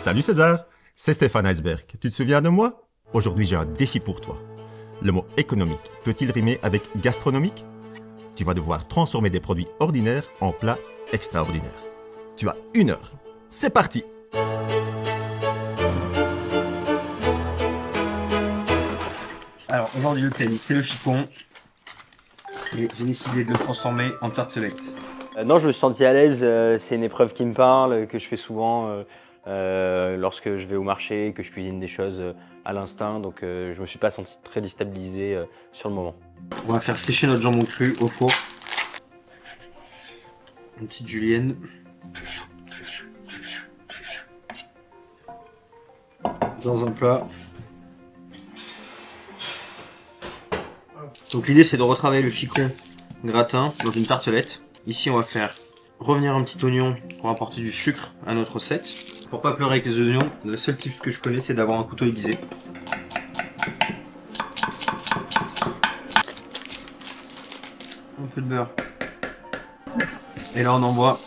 Salut César, c'est Stéphane Iceberg. Tu te souviens de moi? Aujourd'hui, j'ai un défi pour toi. Le mot économique peut-il rimer avec gastronomique? Tu vas devoir transformer des produits ordinaires en plats extraordinaires. Tu as 1 heure. C'est parti! Alors aujourd'hui le thème c'est le chicon et j'ai décidé de le transformer en tartelette. Non, je me suis senti à l'aise, c'est une épreuve qui me parle, que je fais souvent lorsque je vais au marché, que je cuisine des choses à l'instinct, donc je me suis pas senti très déstabilisé sur le moment. On va faire sécher notre jambon cru au four. Une petite julienne. Dans un plat. Donc l'idée c'est de retravailler le chicon gratin dans une tartelette. Ici on va faire revenir un petit oignon pour apporter du sucre à notre recette. Pour pas pleurer avec les oignons, le seul tip que je connais c'est d'avoir un couteau aiguisé. Un peu de beurre. Et là on envoie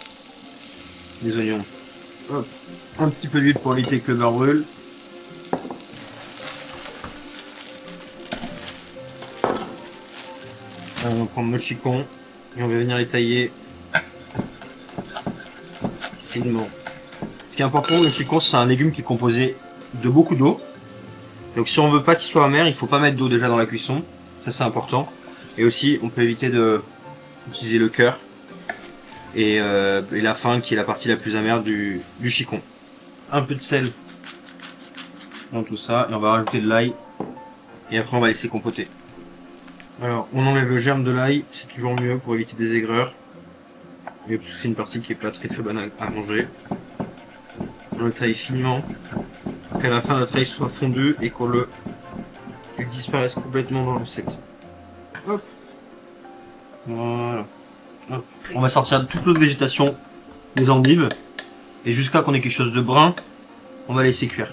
les oignons. Hop. Un petit peu d'huile pour éviter que le beurre brûle. On va prendre notre chicon et on va venir les tailler finement. Ce qui est important, le chicon c'est un légume qui est composé de beaucoup d'eau. Donc si on veut pas qu'il soit amer, il faut pas mettre d'eau déjà dans la cuisson. Ça c'est important. Et aussi on peut éviter d'utiliser le cœur et la fin qui est la partie la plus amère du chicon. Un peu de sel dans tout ça et on va rajouter de l'ail et après on va laisser compoter. Alors, on enlève le germe de l'ail, c'est toujours mieux pour éviter des aigreurs. Et parce que c'est une partie qui est pas très bonne à manger. On le taille finement, qu'à la fin la taille soit fondue et qu'il disparaisse complètement dans l'assiette. Hop. Voilà. Hop. On va sortir toute l'autre végétation des endives. Et jusqu'à qu'on ait quelque chose de brun, on va laisser cuire.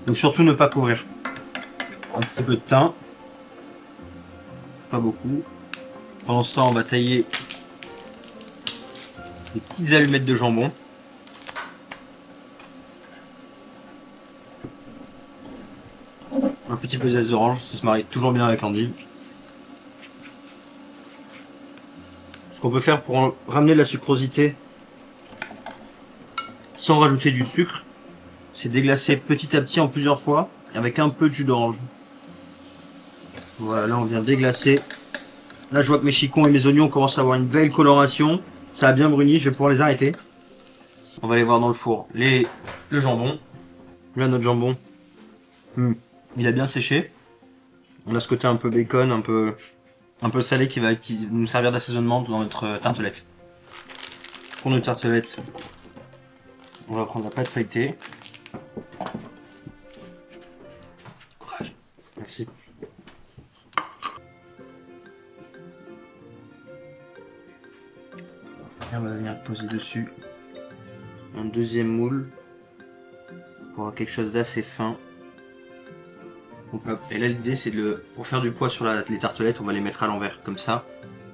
Donc surtout ne pas couvrir. Un petit peu de thym. Pas beaucoup. Pendant ce temps, on va tailler des petites allumettes de jambon. Un petit peu de zeste d'orange, ça se marie toujours bien avec l'endive. Ce qu'on peut faire pour ramener de la sucrosité sans rajouter du sucre, c'est déglacer petit à petit en plusieurs fois avec un peu de jus d'orange. Voilà, là on vient déglacer. Là je vois que mes chicons et mes oignons commencent à avoir une belle coloration. Ça a bien bruni, je vais pouvoir les arrêter. On va aller voir dans le four le jambon. Là notre jambon, il a bien séché. On a ce côté un peu bacon, un peu salé qui va nous servir d'assaisonnement dans notre tartelette. Pour notre tartelette, on va prendre la pâte feuilletée. Courage. Merci. Et on va venir poser dessus un deuxième moule pour avoir quelque chose d'assez fin. Donc, et là l'idée c'est pour faire du poids sur les tartelettes, on va les mettre à l'envers. Comme ça,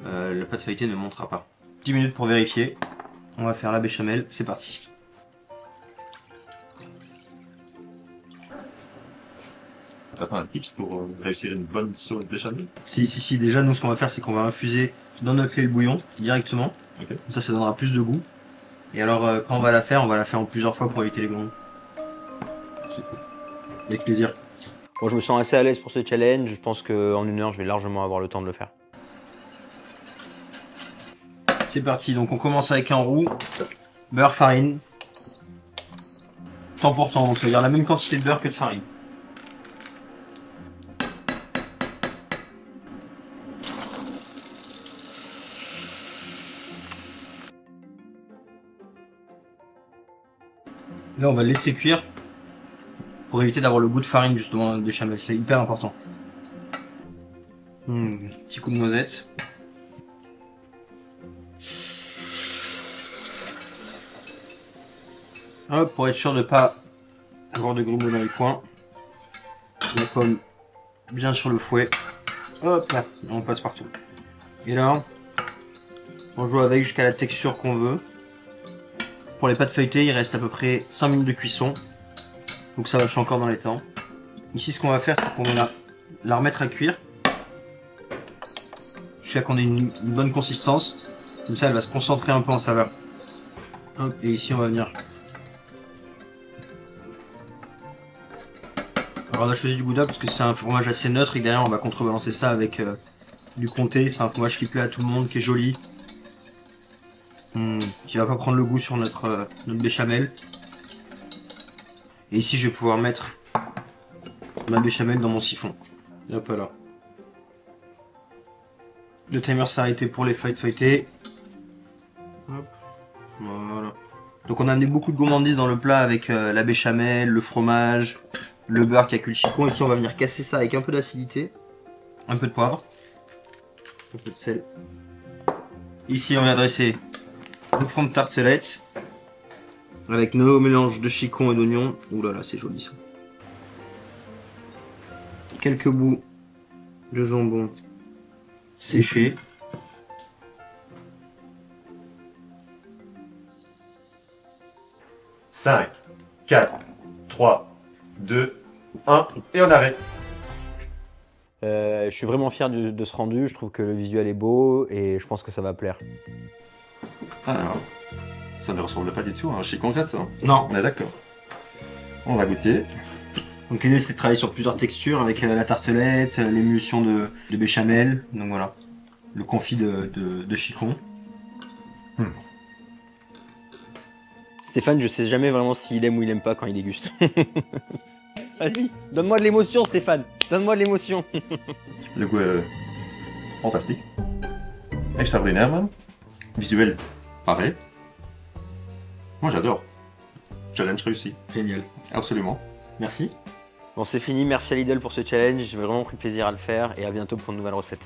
la pâte feuilletée ne montera pas. 10 minutes pour vérifier. On va faire la béchamel, c'est parti. T'as pas un tips pour réussir une bonne sauce béchamel? Si, déjà nous ce qu'on va faire c'est qu'on va infuser dans notre lait le bouillon directement. Okay. Comme ça donnera plus de goût. Et alors quand on va la faire en plusieurs fois pour éviter les glands. Merci. Avec plaisir. Bon, je me sens assez à l'aise pour ce challenge, je pense qu'en 1 heure je vais largement avoir le temps de le faire. C'est parti, donc on commence avec un roux, beurre, farine. Temps pour temps, donc ça veut dire la même quantité de beurre que de farine. Là, on va le laisser cuire pour éviter d'avoir le goût de farine justement dans le béchamel. C'est hyper important. Petit coup de noisette. Hop, pour être sûr de ne pas avoir de grumeaux dans les coins. La pomme bien sur le fouet. Hop là, on passe partout. Et là, on joue avec jusqu'à la texture qu'on veut. Pour les pâtes feuilletées, il reste à peu près 5 minutes de cuisson. Donc ça va, je suis encore dans les temps. Ici, ce qu'on va faire, c'est qu'on va la remettre à cuire. Jusqu'à qu'on ait une bonne consistance. Comme ça, elle va se concentrer un peu en saveur. Hop, et ici, on va venir. Alors on a choisi du Gouda parce que c'est un fromage assez neutre et derrière on va contrebalancer ça avec du comté. C'est un fromage qui plaît à tout le monde, qui est joli. Qui va pas prendre le goût sur notre béchamel. Et ici je vais pouvoir mettre ma béchamel dans mon siphon. Et hop là. Le timer s'est arrêté pour les feuilletés. Hop. Voilà. Donc on a amené beaucoup de gourmandise dans le plat avec la béchamel, le fromage, le beurre qui a cuit le chicon. Ici on va venir casser ça avec un peu d'acidité, un peu de poivre, un peu de sel. Ici on vient dresser le fond de tartelette avec nos mélanges de chicon et d'oignon. Ouh là là, c'est joli ça. Quelques bouts de jambon séché. « 5, 4, 3, 2, 1, et on arrête. Je suis vraiment fier de ce rendu, je trouve que le visuel est beau et je pense que ça va plaire. Alors, ça ne ressemble pas du tout à un chicon gratte, ça. Non. On est d'accord. On va goûter. Donc l'idée c'est de travailler sur plusieurs textures avec la tartelette, l'émulsion de béchamel, donc voilà, le confit de chicon. Stéphane, je sais jamais vraiment s'il aime ou il aime pas quand il déguste. Vas-y, donne-moi de l'émotion Stéphane, donne-moi de l'émotion. Le goût est fantastique. Extraordinaire même. Visuel, pareil. Moi j'adore. Challenge réussi. Génial. Absolument. Merci. Bon, c'est fini, merci à Lidl pour ce challenge, j'ai vraiment pris plaisir à le faire et à bientôt pour une nouvelle recette.